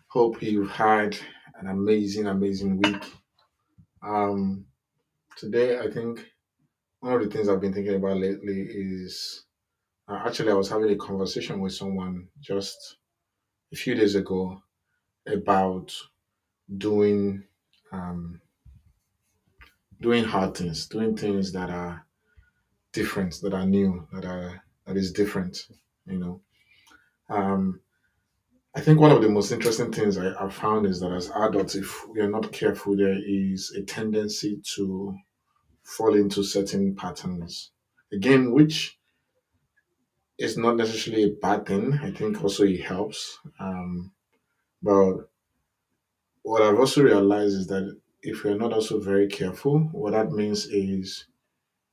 Hope you've had an amazing week. Um, Today, I think one of the things I've been thinking about lately is actually I was having a conversation with someone just a few days ago about doing um, doing hard things, doing things that are different, that are new, that is different. You know, um, I think one of the most interesting things I've found is that as adults, if we are not careful, there is a tendency to fall into certain patterns. Again, which is not necessarily a bad thing. I think also it helps. But what I've also realized is that if you're not also very careful, what that means is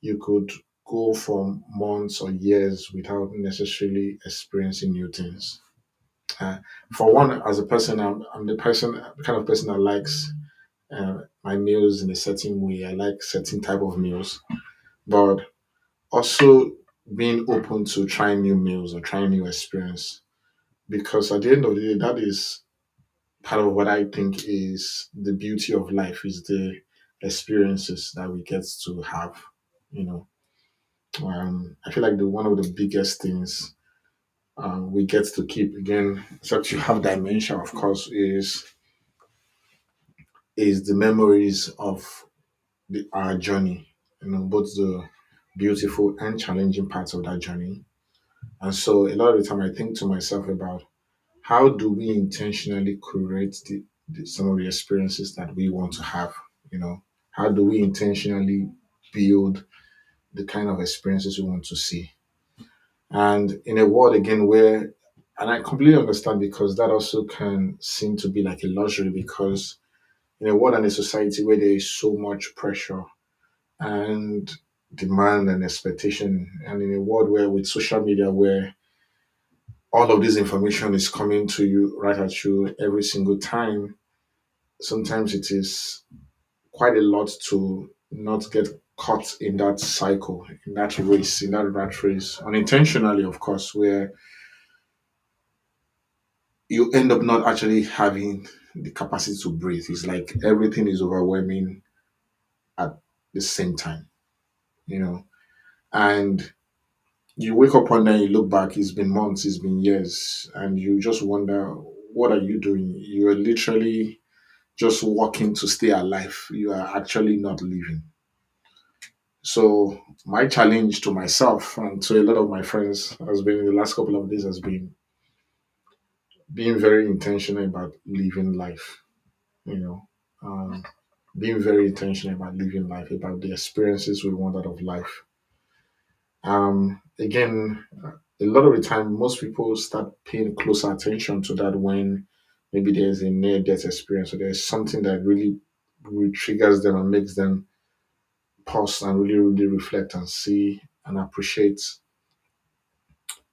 you could go for months or years without necessarily experiencing new things. Uh, for one, as a person, I'm the kind of person that likes my meals in a certain way. I like certain type of meals, but also being open to trying new meals or trying new experience, because at the end of the day that is part of what I think is the beauty of life, is the experiences that we get to have. you know I feel like the one of the biggest things we get to keep, again, except you have dementia, of course, is the memories of our journey, both the beautiful and challenging parts of that journey. And so a lot of the time I think to myself about how do we intentionally create some of the experiences that we want to have. you know how do we intentionally build the kind of experiences we want to see, and in a world again where, and I completely understand, because that also can seem to be like a luxury, because in a world and a society where there is so much pressure and demand and expectation, and in a world where with social media where all of this information is coming to you right at you every single time, sometimes it is quite a lot to not get caught in that cycle, in that race, in that rat race, unintentionally, of course, where you end up not actually having the capacity to breathe. It's like everything is overwhelming at the same time, you know. And you wake up one day and you look back, it's been months, it's been years, and you just wonder, what are you doing? You're literally just working to stay alive. You are actually not living. So my challenge to myself and to a lot of my friends has been, in the last couple of days, has been being very intentional about living life. You know, um, being very intentional about living life, about the experiences we want out of life. Again, a lot of the time, most people start paying closer attention to that when maybe there's a near-death experience, or there's something that really triggers them and makes them pause and really reflect and see and appreciate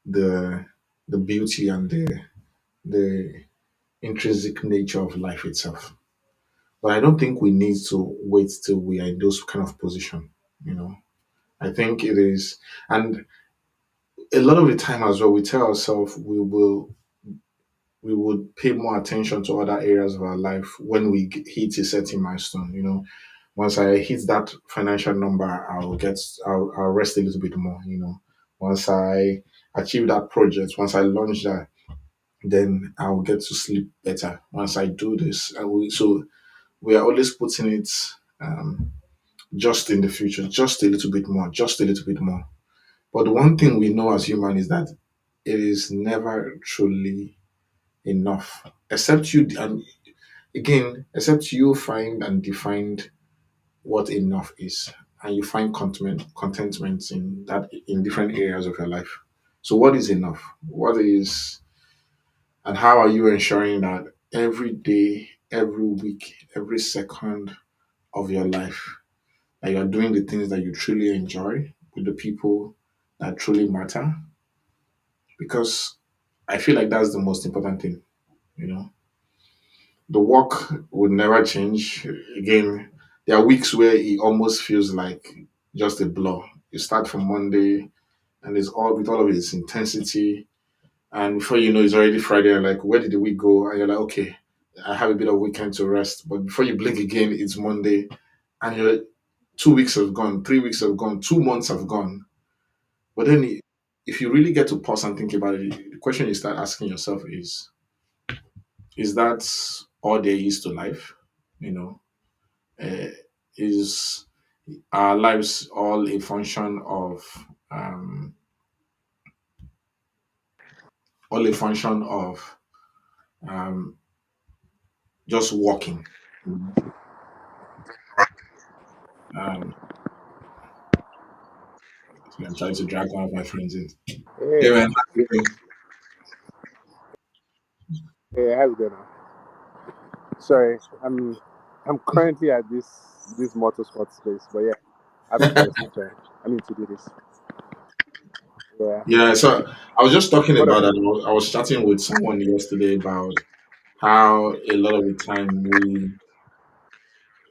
the the beauty and the intrinsic nature of life itself. But I don't think we need to wait till we are in those kind of position. You know, I think it is, and a lot of the time as well, we tell ourselves we would pay more attention to other areas of our life when we hit a certain milestone. Once I hit that financial number, I'll rest a little bit more. Once I achieve that project, once I launch that, then I'll get to sleep better. Once I do this, I will. So we are always putting it um, just in the future, just a little bit more, just a little bit more. But one thing we know as human is that it is never truly enough, except you. And again, except you find and define what enough is, and you find contentment in that, in different areas of your life. So what is enough? What is, and how are you ensuring that every day, every week, every second of your life, that you're doing the things that you truly enjoy with the people that truly matter? Because I feel like that's the most important thing. you know the work would never change. Again, there are weeks where it almost feels like just a blur. You start from Monday, and it's all with all of its intensity, and before you know, it's already Friday. And like, where did the week go? And you're like, okay. I have a bit of weekend to rest. But before you blink again, it's Monday, and you're 2 weeks have gone, 3 weeks have gone, 2 months have gone. But then, if you really get to pause and think about it, the question you start asking yourself is that all there is to life? You know, uh, is our lives all a function of um, all a function of um, just walking? You know? Um, so I'm trying to drag one of my friends in. Hey Hey, man, how you doing? hey, how's it going now? Sorry, I'm currently at this motorsport space, but yeah, happy to join. I mean to do this. Yeah. Yeah, so I was just talking What about about that. you? I was chatting with someone yesterday about how a lot of the time we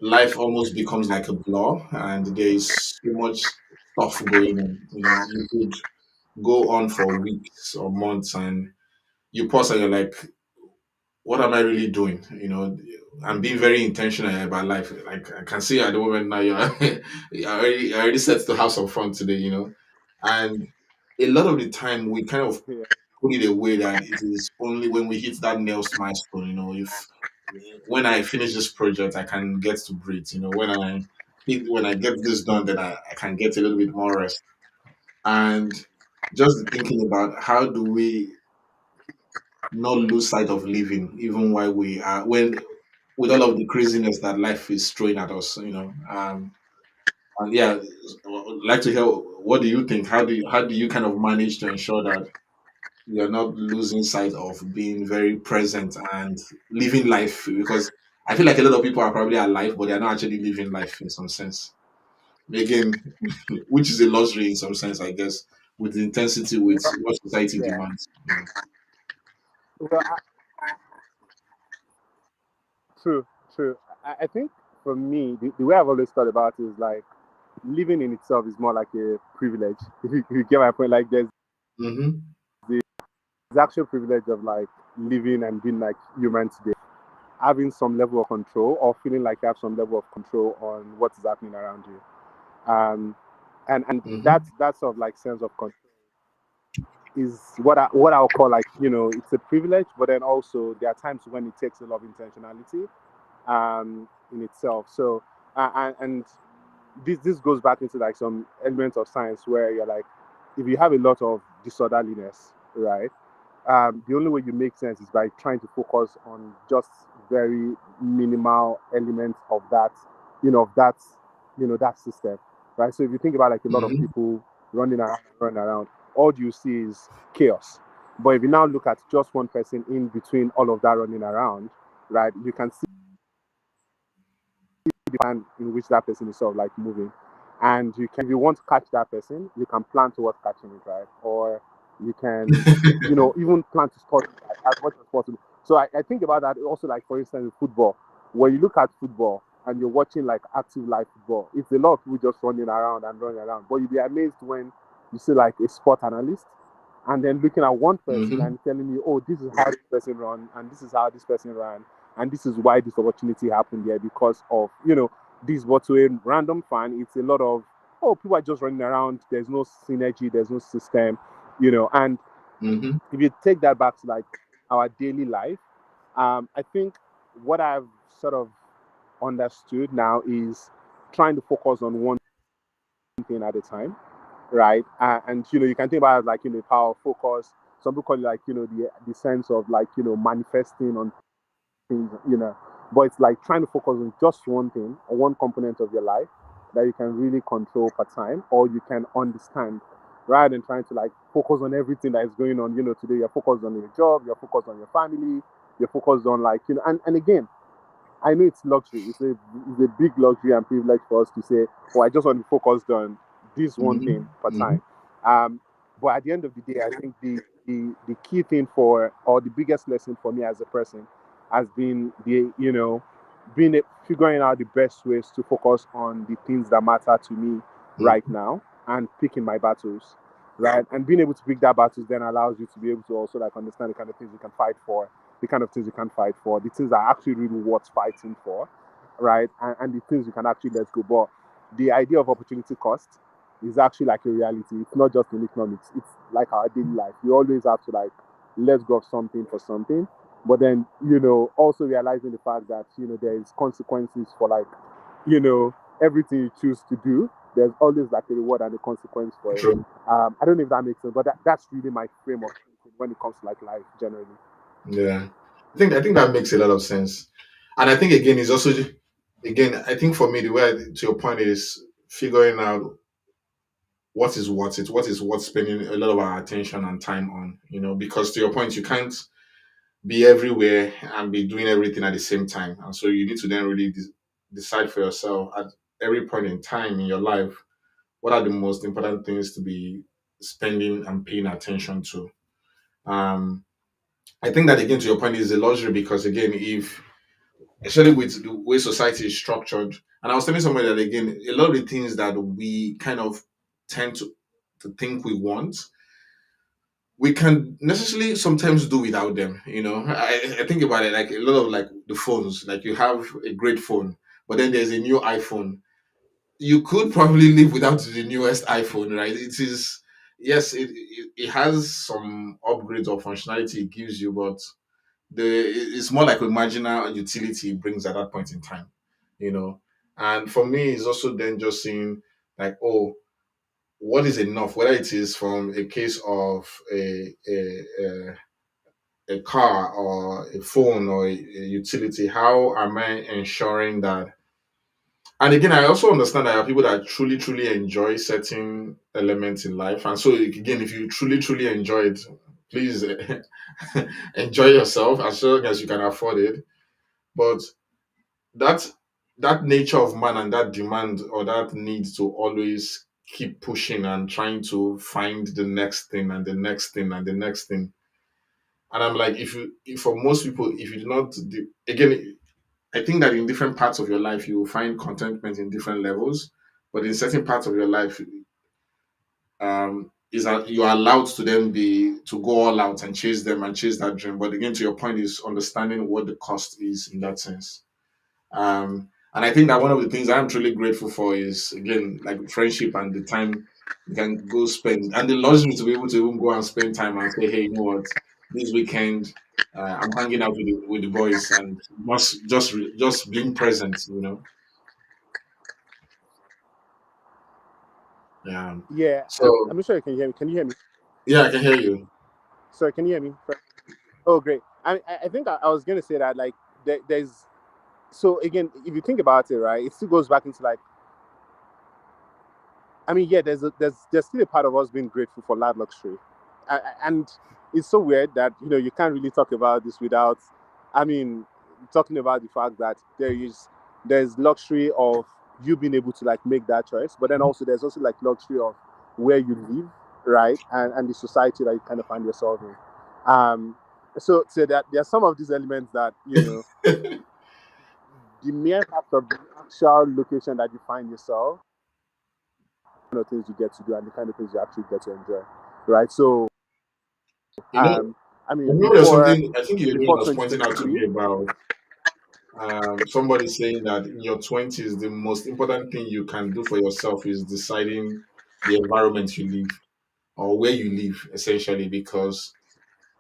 life almost becomes like a blur, and there is so much stuff going on. You know, you could go on for weeks or months, and you pause and you're like, what am I really doing? You know, I'm being very intentional about life. Like I can see at the moment now, you're already set to have some fun today. You know, and a lot of the time we kind of Yeah. put it away that it is only when we hit that nails milestone. You know, if when I finish this project, I can get to breathe. You know, when I get this done, then I can get a little bit more rest. And just thinking about how do we not lose sight of living, even while we are when with all of the craziness that life is throwing at us. You know, and yeah, I'd like to hear what do you think? How do you kind of manage to ensure that you're not losing sight of being very present and living life, because I feel like a lot of people are probably alive, but they're not actually living life in some sense. Again, which is a luxury in some sense, I guess, with the intensity with Well, what society yeah. demands. You know. Well, true, true. I think for me, the way I've always thought about it is like living in itself is more like a privilege. If you get my point, like Mm-hmm. the actual privilege of like living and being like human today, having some level of control or feeling like you have some level of control on what is happening around you. And Mm-hmm. that sort of like sense of control is what I'll call like it's a privilege, but then also there are times when it takes a lot of intentionality in itself. So and this goes back into like some elements of science where you're like, if you have a lot of disorderliness, right? The only way you make sense is by trying to focus on just very minimal elements of that, of that, that system, right? So if you think about like a lot of Mm-hmm. people running around, all you see is chaos. But if you now look at just one person in between all of that running around, right, you can see the plan in which that person is sort of like moving. And you can, if you want to catch that person, you can plan towards catching it, right? Or you can, even plan to spot it as much as possible. So I think about that also, like for instance, in football. When you look at football and you're watching like active live football, it's a lot of people just running around and running around. But you'd be amazed when you see like a sport analyst and then looking at one person Mm-hmm. and telling you, oh, this is how this person run and this is how this person ran and this is why this opportunity happened there because of this. But to a random fan, it's a lot of, oh, people are just running around, there's no synergy, there's no system, and Mm-hmm. if you take that back to like our daily life, I think what I've sort of understood now is trying to focus on one thing at a time, right? And you can think about it like power of focus. Some people call it like the sense of like manifesting on things, but it's like trying to focus on just one thing or one component of your life that you can really control per time or you can understand, rather than trying to like focus on everything that is going on. Today you're focused on your job, you're focused on your family, you're focused on like and again, I know it's luxury. It's a big luxury and privilege for us to say, "Oh, I just want to focus on this one thing per Mm-hmm. time." Um, but at the end of the day, I think the key thing for or the biggest lesson for me as a person has been figuring out the best ways to focus on the things that matter to me right Mm-hmm. now and picking my battles, right? And being able to pick that battles then allows you to be able to also like understand the kind of things you can fight for the kind of things you can fight for, the things that are actually really worth fighting for, right? And the things you can actually let go. But the idea of opportunity cost is actually like a reality. It's not just in economics. It's like our daily life. We always have to like let go of something for something. But then, also realizing the fact that, there is consequences for like, everything you choose to do. There's always like a reward and a consequence for it. True. I don't know if that makes sense, but that's really my frame of thinking when it comes to like life generally. Yeah. I think that makes a lot of sense. And I think again is also again, I think for me the way to your point is figuring out what is worth it, what is worth spending a lot of our attention and time on, because to your point, you can't be everywhere and be doing everything at the same time. And so you need to then really decide for yourself at every point in time in your life what are the most important things to be spending and paying attention to. Um, I think that again, to your point, is a luxury because again, if especially with the way society is structured, and I was telling somebody that again, a lot of the things that we kind of tend to think we want, we can necessarily sometimes do without them. I think about it like a lot of like the phones, like you have a great phone, but then there's a new iPhone. You could probably live without the newest iPhone, right? It is, yes, it has some upgrades or functionality it gives you, but it's more like a marginal utility it brings at that point in time, you know. And for me, it's also then just seeing like, oh, what is enough, whether it is from a case of a car or a phone or a utility. How am I ensuring that? And again, I also understand that there are people that truly, truly enjoy certain elements in life. And so, again, if you truly, truly enjoy it, please enjoy yourself as long as you can afford it. But that that nature of man and that demand or that need to always keep pushing and trying to find the next thing and the next thing and the next thing. And I'm like, if for most people, if you do not, again, I think that in different parts of your life, you will find contentment in different levels, but in certain parts of your life, is that you are allowed to then be to go all out and chase them and chase that dream. But again, to your point, is understanding what the cost is in that sense. And I think that one of the things I'm truly grateful for is again like friendship and the time you can go spend and the luxury to be able to even go and spend time and say, hey, you know what, this weekend I'm hanging out with the boys and just being present, Yeah. Yeah, So I'm not sure you can hear me. Can you hear me? yeah, I can hear you. Sorry, can you hear me? Oh, great. I think I was going to say that, like, there's, so again, if you think about it, right, it still goes back into like, I mean, yeah, there's still a part of us being grateful for life luxury, and it's so weird that you can't really talk about this without, I mean, talking about the fact that there's luxury of you being able to like make that choice, but then also there's also like luxury of where you live, right, and the society that you kind of find yourself in. So that there are some of these elements that the mere fact of the actual location that you find yourself, kind of things you get to do and the kind of things you actually get to enjoy, right? So, You know, um, I mean, there's before something I think you before was pointing out to 2023, me about somebody saying that in your 20s, the most important thing you can do for yourself is deciding the environment you live or where you live, essentially, because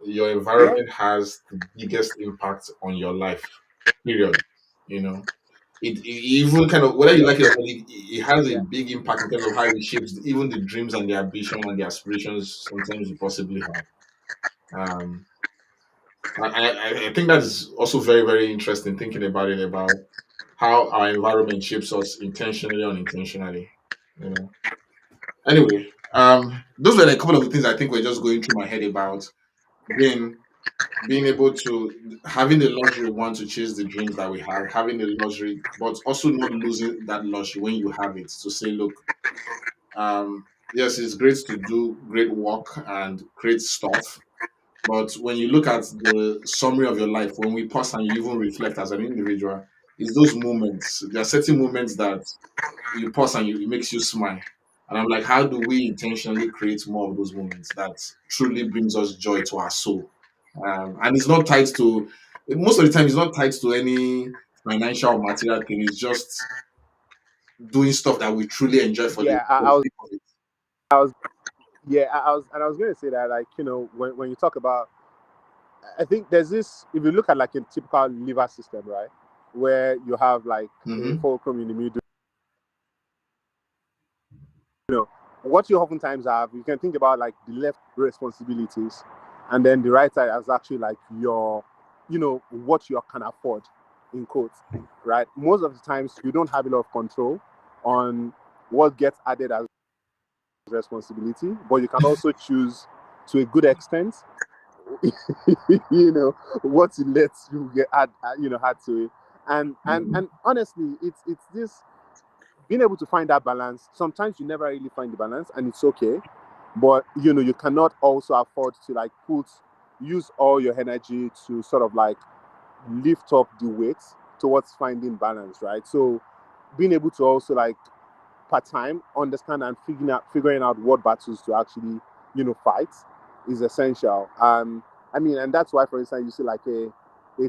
your yeah, environment has the biggest impact on your life, period. You know, it even kind of, whether you like it or not, it has a yeah, big impact in terms of how it shapes even the dreams and the ambition and the aspirations sometimes you possibly have. Um, I think that's also very, very interesting thinking about it, about how our environment shapes us intentionally or unintentionally. You know. Anyway, those were like a couple of the things I think were just going through my head about being being able to having the luxury one to chase the dreams that we have, having the luxury, but also not losing that luxury when you have it to say, look, yes, it's great to do great work and great stuff, but when you look at the summary of your life, when we pause and you even reflect as an individual, it's those moments. There are certain moments that you pause and it makes you smile. And I'm like, how do we intentionally create more of those moments that truly brings us joy to our soul? And it's not tied to most of the time. It's not tied to any financial or material thing. It's just doing stuff that we truly enjoy Yeah, for the sake of it. I was, yeah, I was going to say that, like, when you talk about, I think there's this. If you look at like a typical liver system, right, where you have like a Mm-hmm. fulcrum in the middle, what you oftentimes have, you can think about like the left responsibilities, and then the right side is actually like your, what you can afford, in quotes, right? Most of the times, you don't have a lot of control on what gets added as responsibility, but you can also choose to a good extent, what you let you get add to it. And honestly, it's this being able to find that balance. Sometimes you never really find the balance, and it's okay. But you cannot also afford to like use all your energy to sort of like lift up the weight towards finding balance, right? So being able to also like part time understand and figuring out what battles to actually fight is essential. I mean, and that's why, for instance, you see like a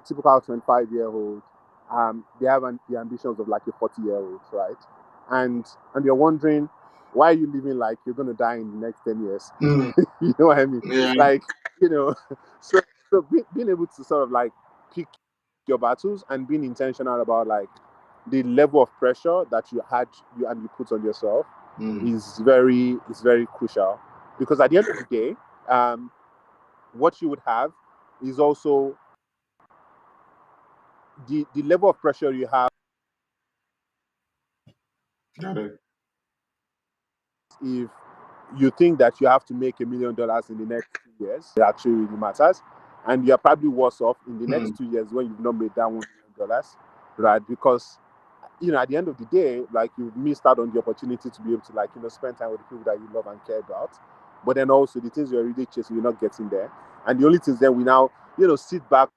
typical 25-year-old, they have the ambitions of like a 40-year-old, right? And you're wondering, why are you living like you're going to die in the next 10 years? Mm, You know what I mean? yeah. Like, you know so being able to sort of like pick your battles and being intentional about like the level of pressure that you put on yourself Mm, is very crucial, because at the end of the day, um, what you would have is also the level of pressure you have. got it. If you think that you have to make $1 million in the next 2 years, it actually really matters, and you're probably worse off in the Mm, next 2 years when you've not made that $1 million, right? Because at the end of the day, like, you've missed out on the opportunity to be able to, like, spend time with the people that you love and care about. But then also the things you're really chasing, you're not getting there. And the only things then we now, sit back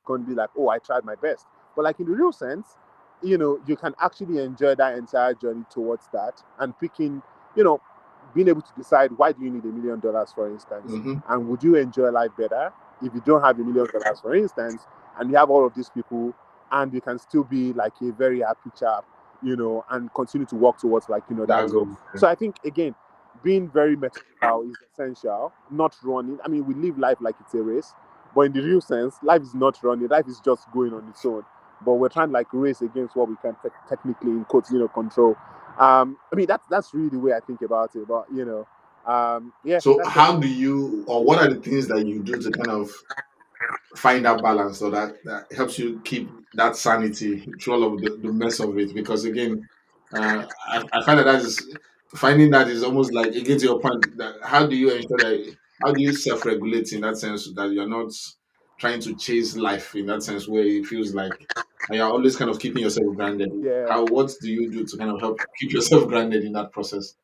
and be like, oh, I tried my best. But like in the real sense, you can actually enjoy that entire journey towards that, and picking, you know, being able to decide, why do you need $1 million, for instance, mm-hmm. and would you enjoy life better if you don't have $1 million, for instance, and you have all of these people, and you can still be like a very happy chap, and continue to work towards, like, that That goal. goes. So I think, again, being very methodical is essential, not running. I mean, we live life like it's a race, but in the real sense, life is not running. Life is just going on its own. But we're trying to like race against what we can technically, in quotes, control. I mean, that's really the way I think about it. But yeah, So, that's how just do you, or what are the things that you do to kind of find that balance, or that helps you keep that sanity through all of the mess of it? Because again, I find that is finding that is almost like, again, to your point, that how do you ensure that, how do you self-regulate in that sense, that you're not trying to chase life in that sense, where it feels like, and you're always kind of keeping yourself grounded? yeah. How, what do you do to kind of help keep yourself grounded in that process?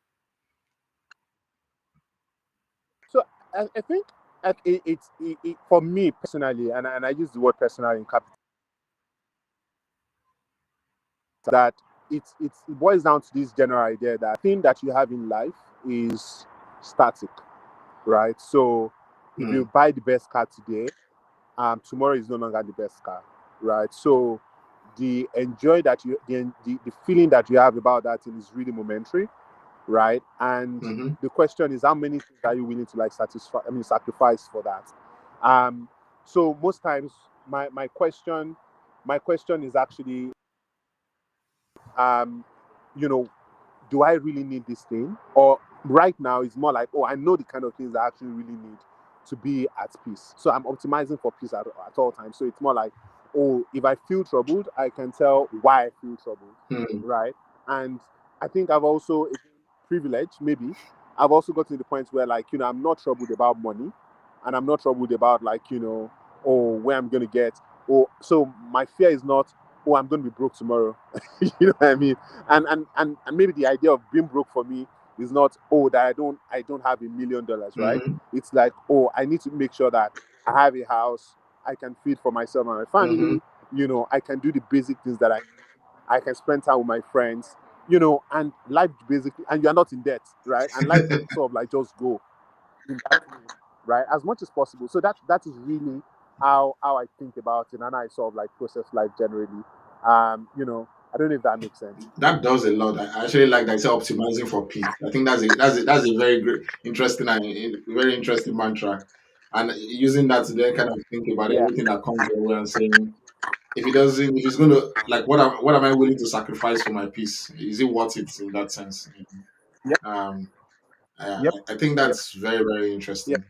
So I think for me personally, and I use the word personal in capital, that it boils down to this general idea that thing that you have in life is static, right? So if you Hmm. buy the best car today, tomorrow is no longer the best car, right? So the feeling that you have about that thing is really momentary, right? And Mm-hmm. the question is, how many things are you willing to like sacrifice for that? Um, so most times, my question is actually, um, you know, do I really need this thing? Or right now, it's more like, oh, I know the kind of things I actually really need to be at peace. So I'm optimizing for peace at all times. So it's more like, oh, if I feel troubled, I can tell why I feel troubled, Hmm. right? And I think I've also, privileged, maybe, I've also got to the point where, like, I'm not troubled about money, and I'm not troubled about, like, oh, where I'm going to get, or so my fear is not, oh, I'm going to be broke tomorrow. You know what I mean? And maybe the idea of being broke for me is not, oh, that I don't have $1 million, right? Mm-hmm. It's like, oh, I need to make sure that I have a house, I can feed for myself and my Mm-hmm. family, I can do the basic things that I can spend time with my friends, and life basically, and you're not in debt, right? And life can sort of like just go in that way, right? As much as possible. So that is really how I think about it and I sort of like process life generally. I don't know if that makes sense. That does a lot. I actually like that. It's optimizing for peace. I think that's a very great, interesting and very interesting mantra. And using that to then kind of think about Yeah. everything that comes your way and saying, if it's going to like, what am I willing to sacrifice for my peace? Is it worth it in that sense? Yep. Um, Yep. I think Yep. that's very, very Yep. interesting.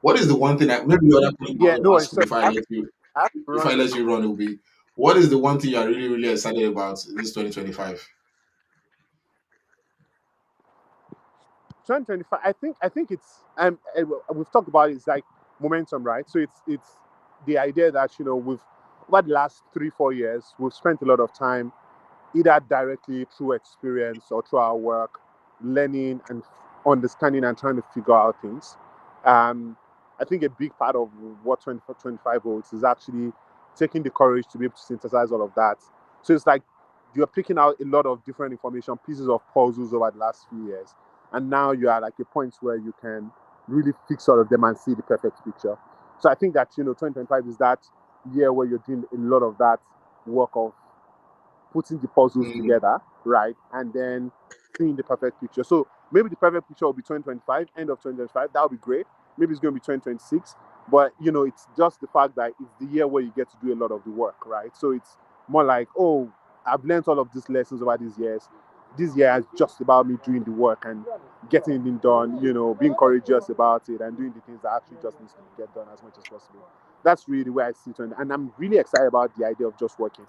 What is the one thing that maybe the other question I Yeah. No will worries. ask you So before I let you I have to if run. I let you run will be, what is the one thing you are really, really excited about this 2025? 2025. I think it's we've talked about it, it's like momentum, right? So it's the idea that we've over the last 3-4 years we've spent a lot of time either directly through experience or through our work, learning and understanding and trying to figure out things. Um, I think a big part of what 2025 holds is actually taking the courage to be able to synthesize all of that. So it's like you're picking out a lot of different information, pieces of puzzles over the last few years. And now you are like a point where you can really fix all of them and see the perfect picture. So I think that 2025 is that year where you're doing a lot of that work of putting the puzzles Mm, together, right? And then seeing the perfect picture. So maybe the perfect picture will be 2025, end of 2025. That would be great. Maybe it's going to be 2026. But, it's just the fact that it's the year where you get to do a lot of the work, right? So it's more like, oh, I've learned all of these lessons over these years. This year is just about me doing the work and getting it done, being courageous about it and doing the things that actually just needs to get done as much as possible. That's really where I see it. And I'm really excited about the idea of just working.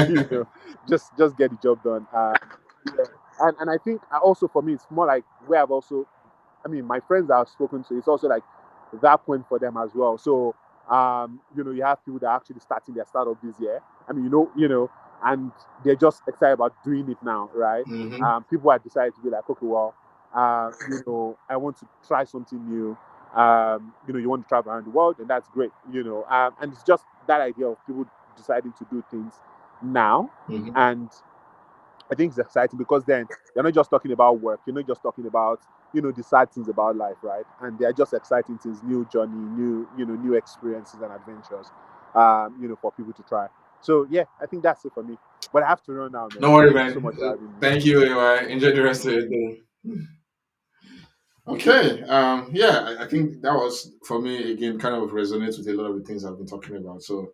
you know, just get the job done. Yeah. And I think also for me, it's more like where I've also, I mean, my friends that I've spoken to, it's also like that point for them as well. So, you have people that are actually starting their startup this year. I mean, and they're just excited about doing it now, right? mhm. People have decided to be like, okay, well, I want to try something new. You want to travel around the world, and that's great. And it's just that idea of people deciding to do things now. Mhm. And I think it's exciting because then you're not just talking about work, you're not just talking about, the sad things about life, right? And they're just exciting things, new journey, new experiences and adventures, for people to try. So yeah, I think that's it for me. But I have to run now, man. No worry, Thank you so man. much for having me. Thank you. Enjoy the rest of your day. Okay. Yeah, I think that was for me again kind of resonates with a lot of the things I've been talking about. So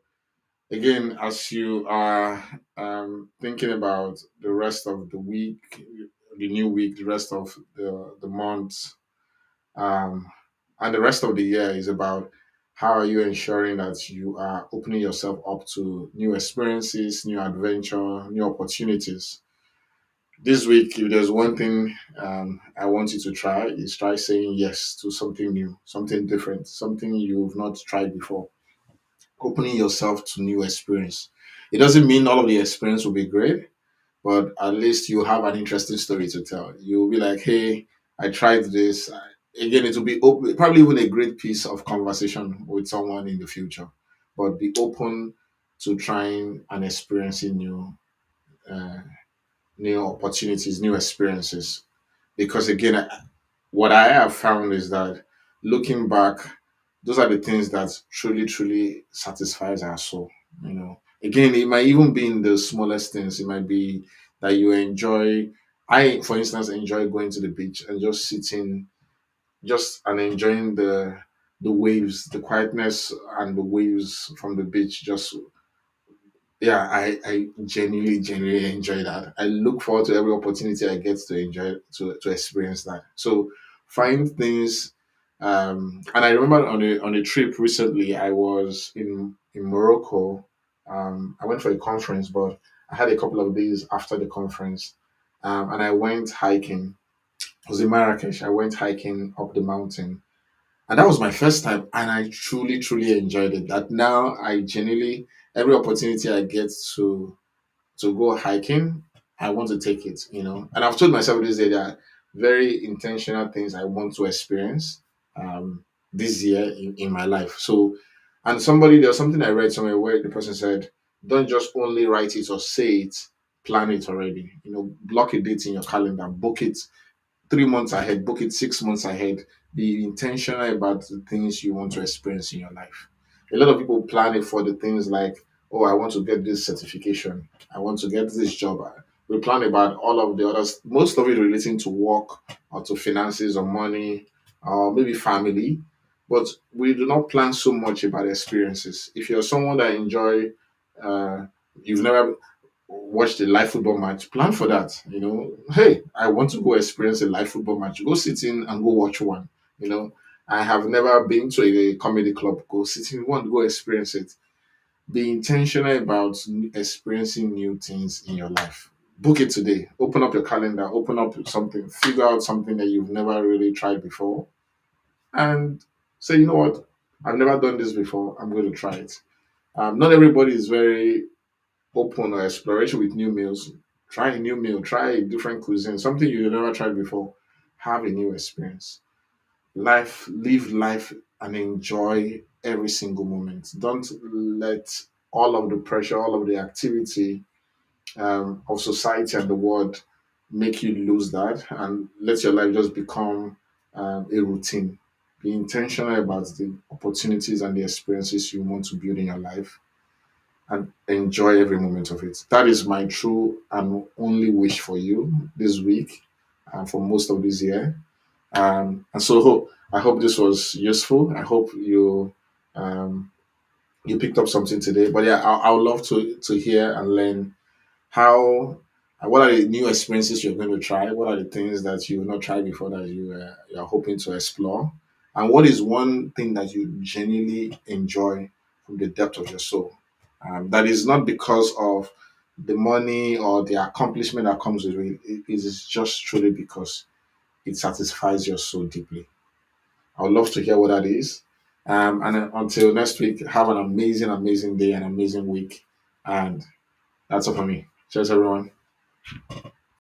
again, as you are thinking about the rest of the week, the new week, the rest of the month, um, and the rest of the year is about how are you ensuring that you are opening yourself up to new experiences, new adventure, new opportunities. This week, if there's one thing I want you to try, is try saying yes to something new, something different, something you've not tried before. Opening yourself to new experience. It doesn't mean all of the experience will be great, but at least you have an interesting story to tell. You'll be like, hey, I tried this. Again, it will be probably even a great piece of conversation with someone in the future. But be open to trying and experiencing uh, new opportunities, new experiences. Because again, what I have found is that looking back, those are the things that truly, truly satisfies our soul. Again, it might even be in the smallest things. It might be that you enjoy. I, for instance, enjoy going to the beach and just sitting, just and enjoying the waves, the quietness and the waves from the beach, just yeah, I genuinely enjoy that. I look forward to every opportunity I get to enjoy to experience that. So find things and I remember on a trip recently I was in Morocco. I went for a conference, but I had a couple of days after the conference. And I went hiking. I was in Marrakesh. I went hiking up the mountain. And that was my first time, and I truly, truly enjoyed it. That now I genuinely every opportunity I get to go hiking, I want to take it. And I've told myself this day that very intentional things I want to experience um, this year in my life. So, and there was something I read somewhere where the person said, don't just only write it or say it, plan it already. Block a date in your calendar, book it 3 months ahead, book it 6 months ahead. Be intentional about the things you want to experience in your life. A lot of people plan it for the things like, oh, I want to get this certification, I want to get this job. We plan about all of the others, most of it relating to work or to finances or money or maybe family. But we do not plan so much about experiences. If you're someone that enjoy, uh, you've never watched a live football match, plan for that. Hey, I want to go experience a live football match. Go sit in and go watch one. You know, I have never been to a comedy club. Go sit in one, go experience it. Be intentional about experiencing new things in your life. Book it today. Open up your calendar, open up something, figure out something that you've never really tried before, and say, you know what, I've never done this before. I'm going to try it. Not everybody is very open or exploration with new meals. Try a new meal, try a different cuisine, something you've never tried before. Have a new experience. Live life and enjoy every single moment. Don't let all of the pressure, all of the activity of society and the world make you lose that and let your life just become a routine. Be intentional about the opportunities and the experiences you want to build in your life and enjoy every moment of it. That is my true and only wish for you this week and for most of this year. And so I hope this was useful. I hope you picked up something today. But yeah, I would love to hear and learn how what are the new experiences you're going to try? What are the things that you've not tried before that you're hoping to explore? And what is one thing that you genuinely enjoy from the depth of your soul? That is not because of the money or the accomplishment that comes with it. It is just truly because it satisfies your soul deeply. I would love to hear what that is. And then until next week, have an amazing, amazing day and amazing week. And that's all for me. Cheers, everyone.